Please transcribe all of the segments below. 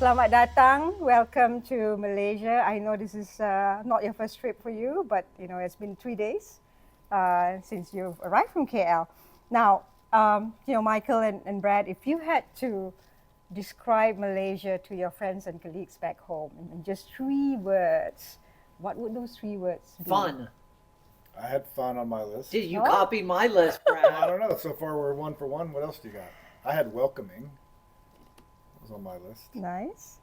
Selamat datang. Welcome to Malaysia. I know this is not your first trip for you, but it's been 3 days since you've arrived from KL. Now, Michael and Brad, if you had to describe Malaysia to your friends and colleagues back home in just 3 words, what would those 3 words be? Fun. I had fun on my list. Did you Oh. copy my list, I Brad? don't know. So far, we're one for one. What else do you got? I had welcoming. Was on my list. Nice.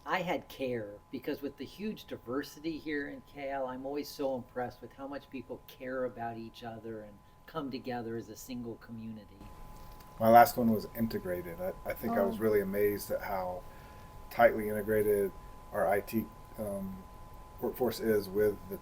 I had care because with the huge diversity here in KL, I'm always so impressed with how much people care about each other and come together as a single community. My last one was integrated. I think I was Oh. really amazed at how tightly integrated our IT workforce is with the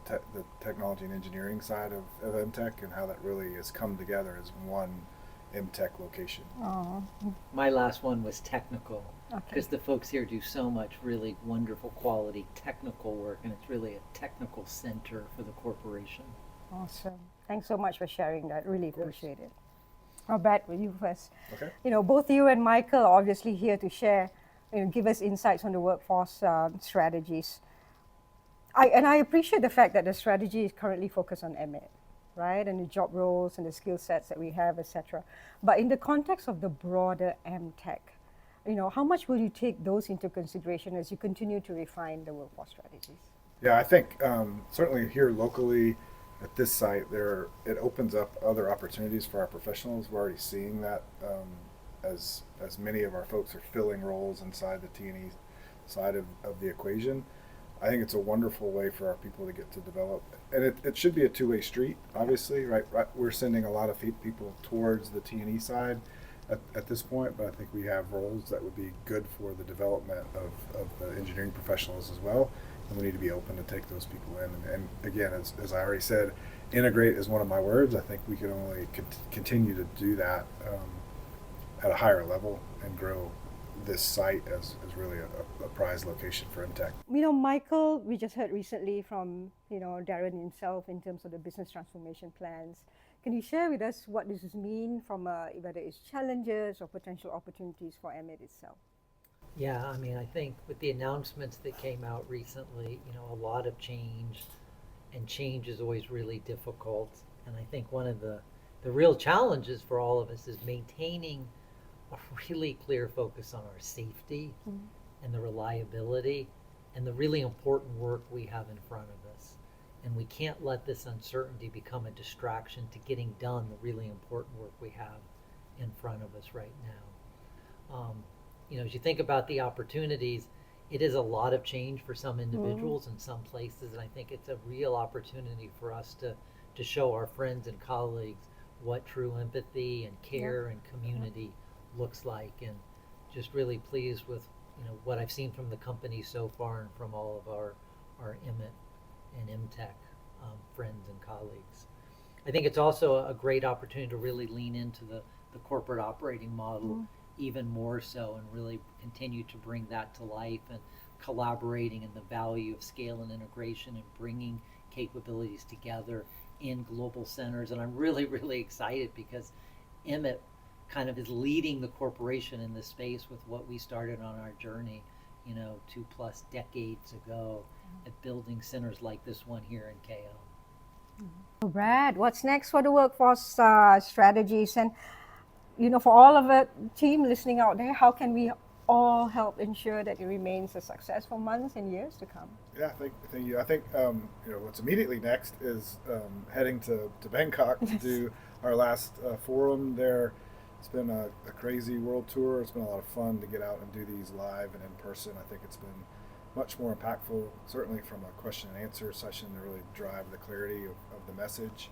technology and engineering side of MTech, and how that really has come together as one MTech location. Oh, My last one was technical okay. because the folks here do so much really wonderful quality technical work, and it's really a technical center for the corporation. Awesome. Thanks so much for sharing that. Really course. appreciate it. Brad, with you first. Okay. Both you and Michael are obviously here to share, give us insights on the workforce strategies. I appreciate the fact that the strategy is currently focused on ME, right, and the job roles and the skill sets that we have, etc. But in the context of the broader MTech, how much will you take those into consideration as you continue to refine the workforce strategies? Yeah, I think certainly here locally at this site, it opens up other opportunities for our professionals. We're already seeing that as many of our folks are filling roles inside the T&E side of the equation. I think it's a wonderful way for our people to get to develop, and it should be a two-way street. Obviously, right? We're sending a lot of people towards the T&E side at this point, but I think we have roles that would be good for the development of the engineering professionals as well. And we need to be open to take those people in. And again, as I already said, integrate is one of my words. I think we can only continue to do that at a higher level and grow this site as really a prize location for MTech. Michael, we just heard recently from, Darren himself in terms of the business transformation plans. Can you share with us what this mean from whether it's challenges or potential opportunities for MED itself? Yeah, I mean, I think with the announcements that came out recently, a lot of change, and change is always really difficult. And I think one of the real challenges for all of us is maintaining a really clear focus on our safety and the reliability and the really important work we have in front of us. And we can't let this uncertainty become a distraction to getting done the really important work we have in front of us right now. As you think about the opportunities, it is a lot of change for some individuals in some places, and I think it's a real opportunity for us to show our friends and colleagues what true empathy and care and community looks like, and just really pleased with what I've seen from the company so far and from all of our MIT and MTech friends and colleagues. I think it's also a great opportunity to really lean into the corporate operating model even more so, and really continue to bring that to life, and collaborating and the value of scale and integration and bringing capabilities together in global centers. And I'm really, really excited because Emmett kind of is leading the corporation in this space with what we started on our journey, 2+ decades ago, at building centers like this one here in KL. Brad, what's next for the workforce strategies? And for all of the team listening out there, how can we all help ensure that it remains a successful months and years to come? Yeah, thank you. I think what's immediately next is heading to Bangkok to do our last forum there. It's been a crazy world tour. It's been a lot of fun to get out and do these live and in person. I think it's been much more impactful, certainly from a question and answer session, to really drive the clarity of the message.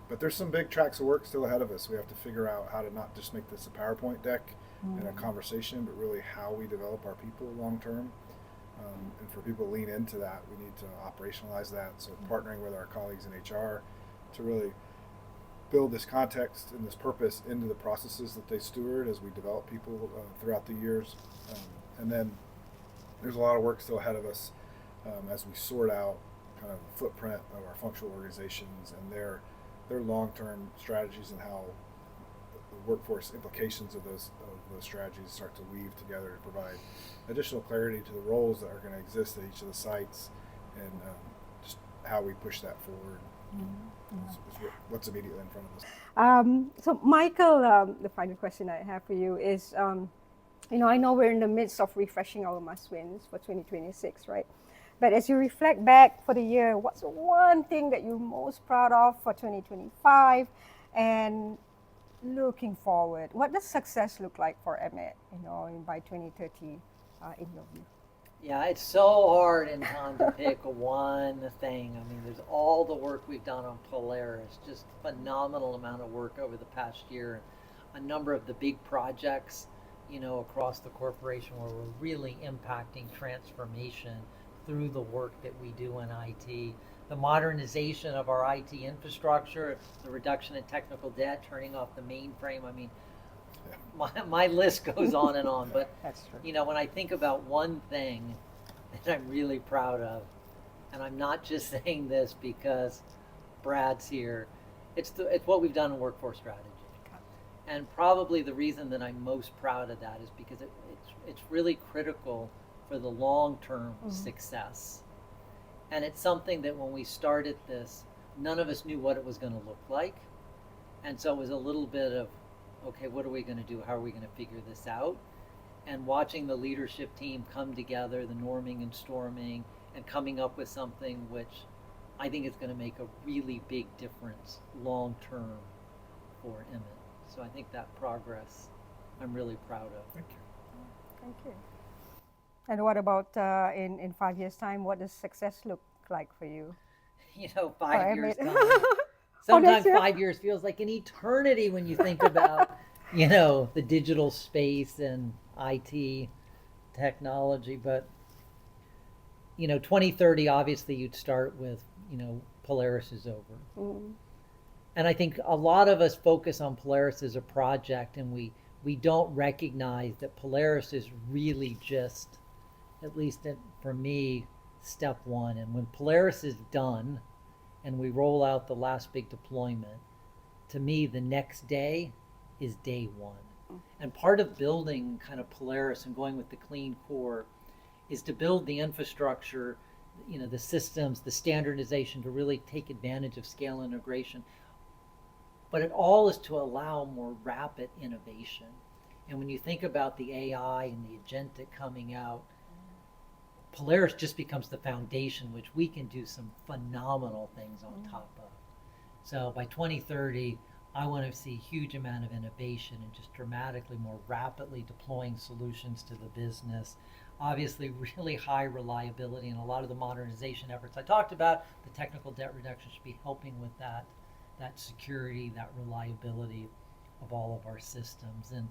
But there's some big tracks of work still ahead of us. We have to figure out how to not just make this a PowerPoint deck and a conversation, but really how we develop our people long term. And for people to lean into that, we need to operationalize that. So partnering with our colleagues in HR to really build this context and this purpose into the processes that they steward as we develop people throughout the years. And then there's a lot of work still ahead of us as we sort out kind of the footprint of our functional organizations and their long-term strategies, and how workforce implications of those strategies start to weave together to provide additional clarity to the roles that are going to exist at each of the sites, and just how we push that forward. Is what's immediately in front of us. So Michael, the final question I have for you is, I know we're in the midst of refreshing our must-wins for 2026, right? But as you reflect back for the year, what's one thing that you're most proud of for 2025? And looking forward, what does success look like for Emmett, by 2030, in your view? Yeah, it's so hard in time to pick one thing. I mean, there's all the work we've done on Polaris, just phenomenal amount of work over the past year. A number of the big projects, across the corporation where we're really impacting transformation through the work that we do in IT. The modernization of our IT infrastructure, the reduction in technical debt, turning off the mainframe. I mean, my list goes on and on. But That's true. when I think about one thing that I'm really proud of, and I'm not just saying this because Brad's here, it's what we've done in workforce strategy. And probably the reason that I'm most proud of that is because it's really critical for the long-term success. And it's something that when we started this, none of us knew what it was going to look like. And so it was a little bit of, okay, what are we going to do? How are we going to figure this out? And watching the leadership team come together, the norming and storming, and coming up with something which I think is going to make a really big difference long-term for Emmett. So I think that progress I'm really proud of. Thank you. Thank you. And what about in 5 years' time? What does success look like for you? 5 years Emmett. time. Sometimes that's it. 5 years feels like an eternity when you think about, the digital space and IT technology. But, 2030, obviously you'd start with, Polaris is over. Mm. And I think a lot of us focus on Polaris as a project, and we don't recognize that Polaris is really just, at least for me, step one. And when Polaris is done and we roll out the last big deployment, to me, the next day is day one. And part of building kind of Polaris and going with the clean core is to build the infrastructure, the systems, the standardization to really take advantage of scale integration. But it all is to allow more rapid innovation. And when you think about the AI and the agentic coming out, Polaris just becomes the foundation, which we can do some phenomenal things on top of. So by 2030, I want to see a huge amount of innovation and just dramatically more rapidly deploying solutions to the business. Obviously, really high reliability, and a lot of the modernization efforts I talked about, the technical debt reduction should be helping with that security, that reliability of all of our systems. And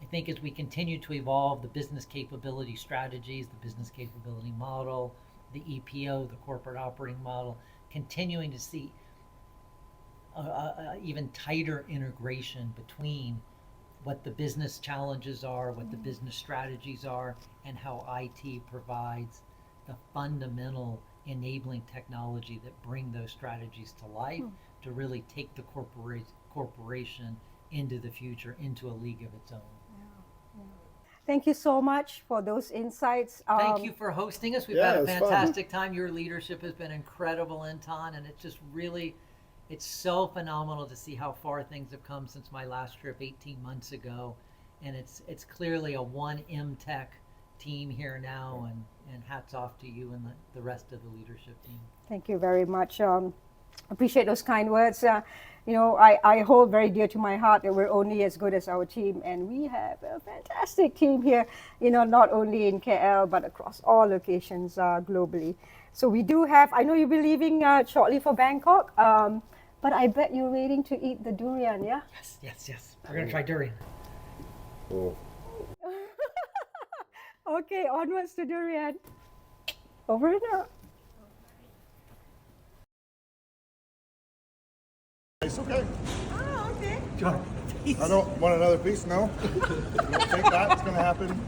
I think as we continue to evolve the business capability strategies, the business capability model, the EPO, the corporate operating model, continuing to see even tighter integration between what the business challenges are, what the business strategies are, and how IT provides the fundamental enabling technology that bring those strategies to life to really take the corporation into the future, into a league of its own. Thank you so much for those insights. Thank you for hosting us. We've Yeah, had it a was fun. fantastic time. Your leadership has been incredible, Anton, and it's just really, it's so phenomenal to see how far things have come since my last trip 18 months ago. And it's clearly a one MTech team here now, and hats off to you and the rest of the leadership team. Thank you very much. Appreciate those kind words. I hold very dear to my heart that we're only as good as our team, and we have a fantastic team here, not only in KL, but across all locations globally. So we do have, I know you'll be leaving shortly for Bangkok, but I bet you're waiting to eat the durian, yeah? Yes. We're going to try durian. Oh. Okay, onwards to durian. Over and out. It's okay. Oh, okay. I don't want another piece, no. You don't think that's going to happen?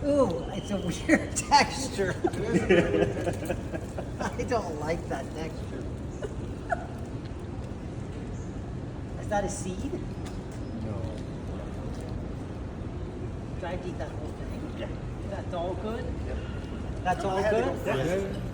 Ooh, it's a weird texture. I don't like that texture. Is that a seed? No. Try to eat that whole thing. Yeah. That's all good? Yep. That's all I had to good? go Yeah. first.